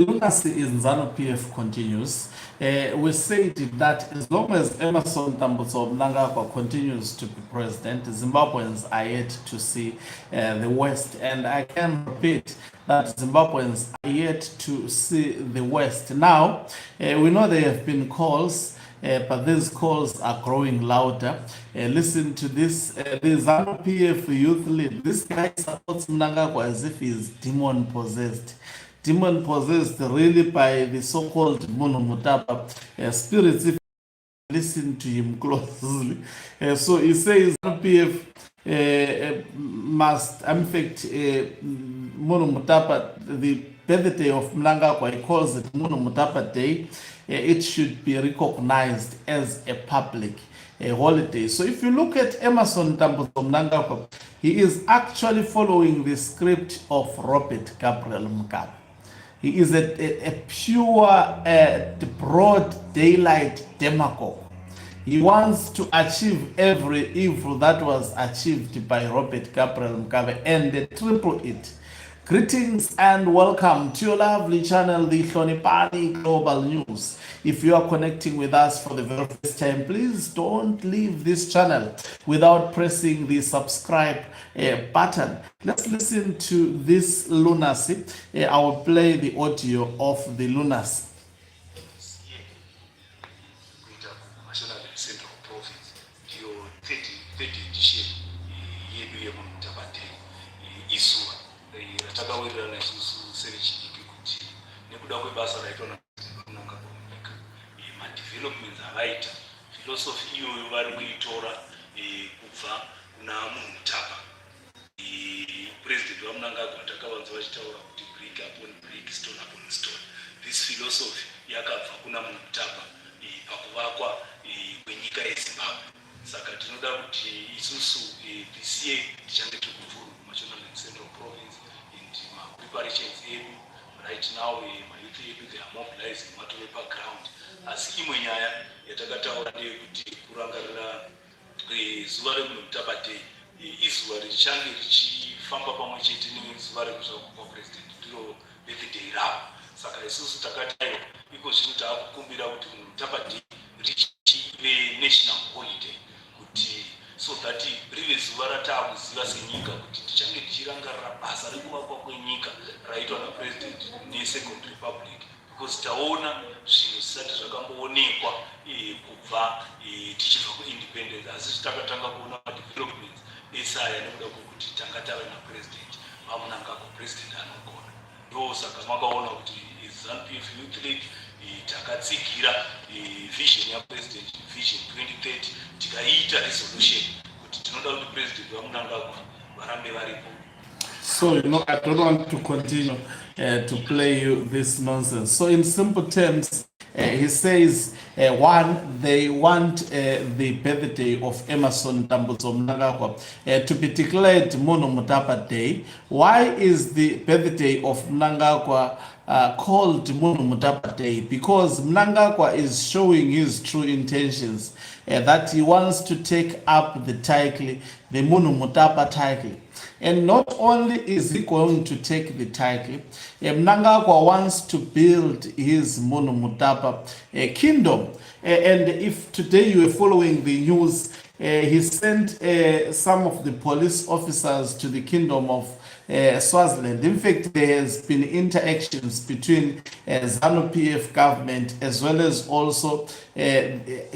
lunacy in ZANU PF continues. We said that as long as Emmerson Mnangagwa continues to be president, Zimbabweans are yet to see the West. And I can repeat that Zimbabweans are yet to see the West. Now, we know there have been calls, but these calls are growing louder. Listen to this. The ZANU PF Youth Leader. This guy supports Mnangagwa as if he's demon possessed. Demon possessed really by the so-called Munhumutapa spirits. If you listen to him closely, so he says PF must, in fact, Munhumutapa, the birthday of Mnangagwa, he calls it Munhumutapa Day. It should be recognized as a public holiday. So if you look at Emmerson Mnangagwa, he is actually following the script of Robert Gabriel Mugabe. He is a pure, broad daylight demagogue. He wants to achieve every evil that was achieved by Robert Gabriel Mugabe and triple it. Greetings and welcome to your lovely channel, the Hlonipani Global News. If you are connecting with us for the very first time, please don't leave this channel without pressing the subscribe button. Let's listen to this lunacy. I will play the audio of the lunacy. Takawirana isusu sevechidiki kuti nekuda kwebasa raitwa naMnangagwa madevelopments avaita philosophy iyoyo vari kuitora kubva kuna Munhumutapa. President waMnangagwa takavanza vachitaura kuti brick upon brick, stone upon stone. This philosophy yakabva kuna Munhumutapa pakuvakwa kwenyika yeZimbabwe. Saka tinoda kuti isusu this year tichange tikuvhurwa kuMashonaland Central Province. Preparations right now, my youth they are mobilizing Matolepa ground. As imwe nyaya yatakataura ndeyekuti kurangarira zuva reMunhumutapa Day, izuva richange richifamba pamwe chete nezuva rekuzvarwa kwaPresident, ndiro birthday ravo. Saka isusu takatayo iko zvino taakukumbira kuti Munhumutapa Day richive national holiday, kuti so that rive zuva rataakuziva senyika kuti tichange tichirangarira basa rekuvakwa kwenyika raitwa naPresident neSecond Republic, because taona zvinhu zvisati zvakamboonekwa kubva tichibva kuindependence, asi takatanga kuona developments esaya nekuda kwokuti tanga tave naPresident vaMnangagwa, president anogona. Ndo saka makaona kuti ZANU PF Youth Leader takatsigira vision yaPresident, vision 2030, tikaita resolution kuti tinoda kuti president vaMnangagwa varambe varipo. So, I don't want to continue to play you this nonsense. So, in simple terms, he says, one, they want the birthday of Emmerson Mnangagwa to be declared Munhumutapa Day. Why is the birthday of Mnangagwa called Munhumutapa Day? Because Mnangagwa is showing his true intentions, that he wants to take up the title, the Munhumutapa title. And not only is he going to take the title, Mnangagwa wants to build his Munhumutapa kingdom. And if today you are following the news, he sent some of the police officers to the kingdom of Swaziland. In fact, there has been interactions between ZANU PF government as well as also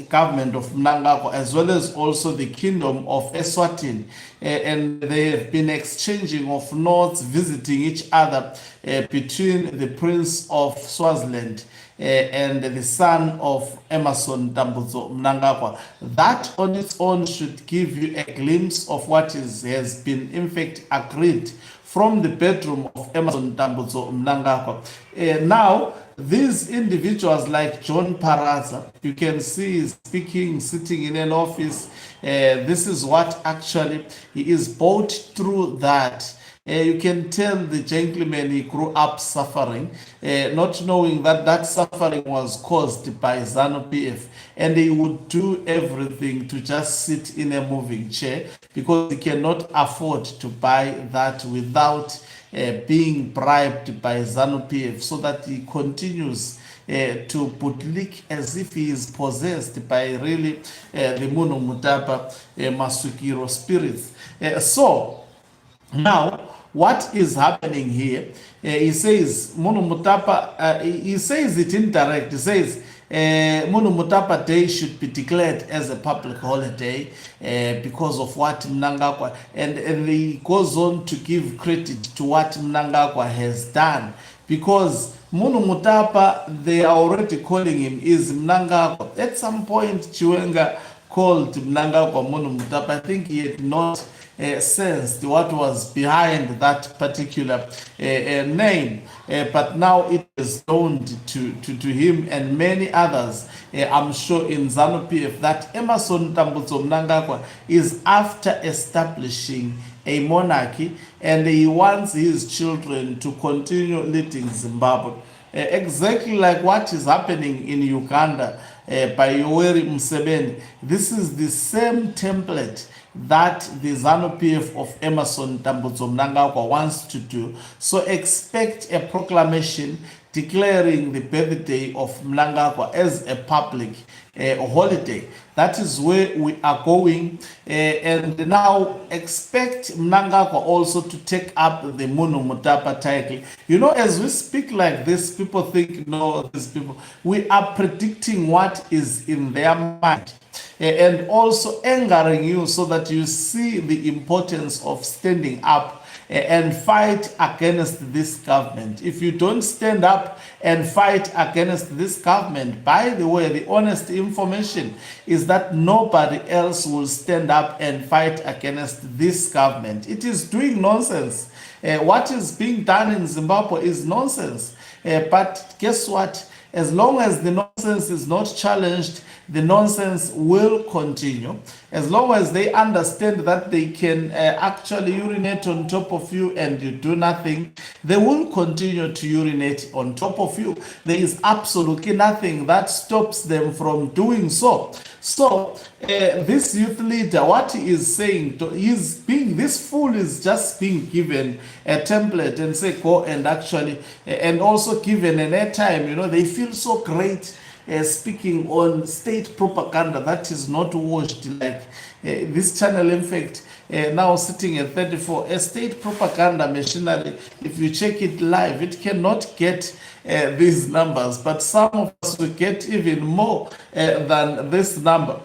government of Mnangagwa, as well as also the kingdom of Eswatini, and they have been exchanging of notes, visiting each other between the Prince of Swaziland and the son of Emmerson Mnangagwa. That on its own should give you a glimpse of what has been in fact agreed from the bedroom of Emmerson Mnangagwa. Now, these individuals like John Paraza, you can see speaking, sitting in an office. This is what actually he is brought through that. You can tell the gentleman he grew up suffering, not knowing that that suffering was caused by ZANU PF, and he would do everything to just sit in a moving chair because he cannot afford to buy that without being bribed by ZANU PF so that he continues to bootlick as if he is possessed by really the Munhumutapa Masukiro spirits. So now, what is happening here? He says Munhumutapa. He says it indirect. He says Munhumutapa Day should be declared as a public holiday because of what Mnangagwa, and he goes on to give credit to what Mnangagwa has done, because Munhumutapa, they are already calling him is Mnangagwa. At some point, Chiwenga called Mnangagwa Munhumutapa. I think he had not sensed what was behind that particular name, but now it is known to him and many others, I'm sure in ZANU PF, that Emmerson Tambutso Mnangagwa is after establishing a monarchy, and he wants his children to continue leading Zimbabwe. Exactly like what is happening in Uganda by Yoweri Museveni. This is the same template that the ZANU PF of Emmerson Tambutso Mnangagwa wants to do. So expect a proclamation declaring the birthday of Mnangagwa as a public holiday. That is where we are going. And now expect Mnangagwa also to take up the Munhumutapa title. You know, as we speak like this, people think, no, these people, we are predicting what is in their mind. And also angering you so that you see the importance of standing up and fight against this government. If you don't stand up and fight against this government, by the way, the honest information is that nobody else will stand up and fight against this government. It is doing nonsense. What is being done in Zimbabwe is nonsense. But guess what? As long as the nonsense is not challenged, the nonsense will continue. As long as they understand that they can actually urinate on top of you and you do nothing, they will continue to urinate on top of you. There is absolutely nothing that stops them from doing so. So this youth leader, what he is saying, this fool is just being given a template and say go and actually, and also given an airtime. You know, they feel so great speaking on state propaganda that is not watched like this channel. In fact, now sitting at 34, a state propaganda machinery, if you check it live, it cannot get these numbers, but some of us will get even more than this number.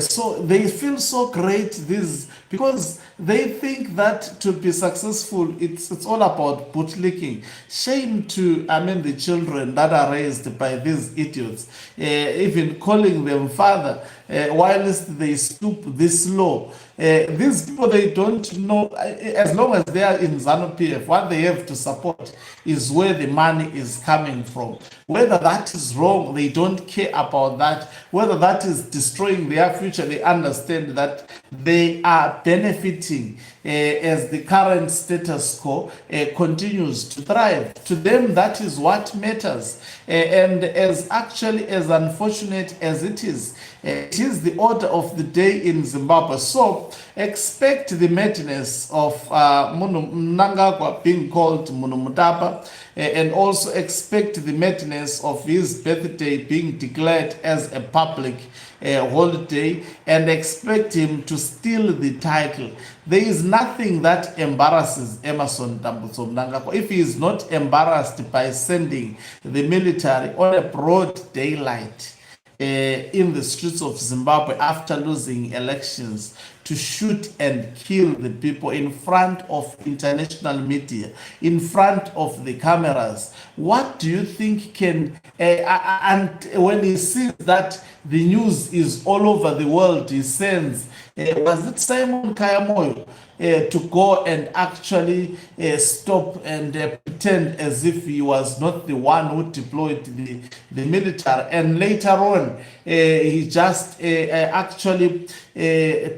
So they feel so great, this, because they think that to be successful, it's all about bootlicking. Shame to, the children that are raised by these idiots, even calling them father, whilst they stoop this low. These people, they don't know, as long as they are in ZANU PF, what they have to support is where the money is coming from. Whether that is wrong, they don't care about that. Whether that is destroying their future, they understand that they are benefiting as the current status quo continues to thrive. To them, that is what matters. And as unfortunate as it is the order of the day in Zimbabwe. So expect the madness of Mnangagwa being called Munhumutapa, and also expect the madness of his birthday being declared as a public holiday, and expect him to steal the title. There is nothing that embarrasses Emmerson Tambutso Mnangagwa if he is not embarrassed by sending the military on a broad daylight in the streets of Zimbabwe after losing elections to shoot and kill the people in front of international media, in front of the cameras. What do you think can, and when he sees that the news is all over the world, he sends, was it Simon Kayamoyo, to go and actually stop and pretend as if he was not the one who deployed the military. And later on, he just actually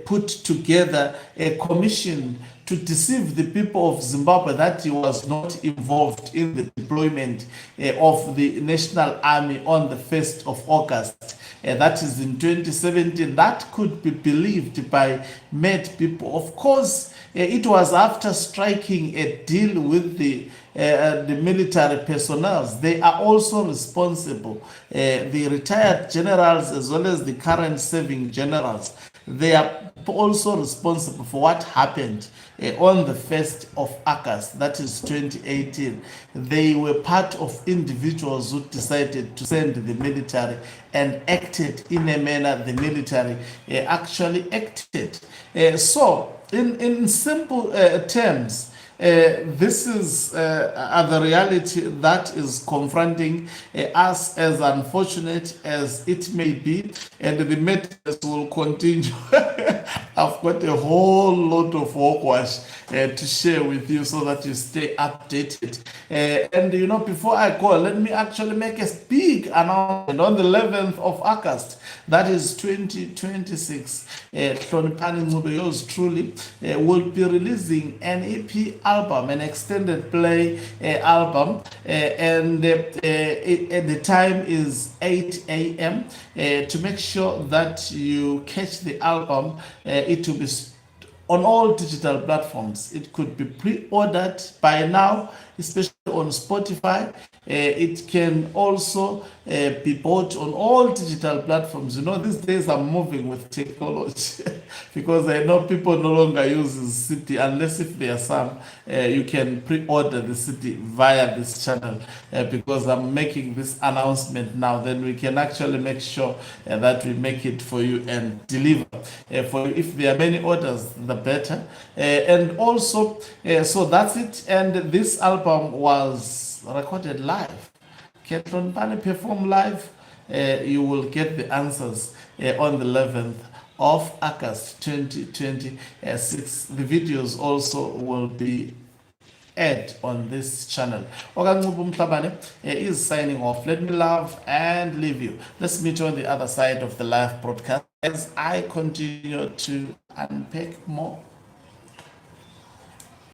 put together a commission to deceive the people of Zimbabwe that he was not involved in the deployment of the National Army on the 1st of August. that is in 2017, that could be believed by mad people. Of course, it was after striking a deal with the military personnel. They are also responsible. The retired generals as well as the current serving generals, they are also responsible for what happened on the 1st of August, that is 2018. They were part of individuals who decided to send the military and acted in a manner the military actually acted. So, in simple terms, this is the reality that is confronting us, as unfortunate as it may be, and the matters will continue. I've got a whole lot of hogwash to share with you so that you stay updated. And you know, before I go, let me actually make a big announcement. On the 11th of August, that is 2026, Hloniphani Ncube, yours truly, will be releasing an EP album, an extended play album, and the time is 8 a.m. To make sure that you catch the album, it will be on all digital platforms. It could be pre-ordered by now, especially on Spotify. It can also be bought on all digital platforms. You know, these days I'm moving with technology because I know people no longer use the CD unless if there are some. You can pre-order the CD via this channel because I'm making this announcement now. Then we can actually make sure that we make it for you and deliver for you. If there are many orders, the better. And also, so that's it. And this album was recorded live. Can Hloniphani perform live? You will get the answers on the 11th of August 2026. The videos also will be aired on this channel. Mnangagwa is signing off. Let me love and leave you. Let's meet on the other side of the live broadcast as I continue to unpack more.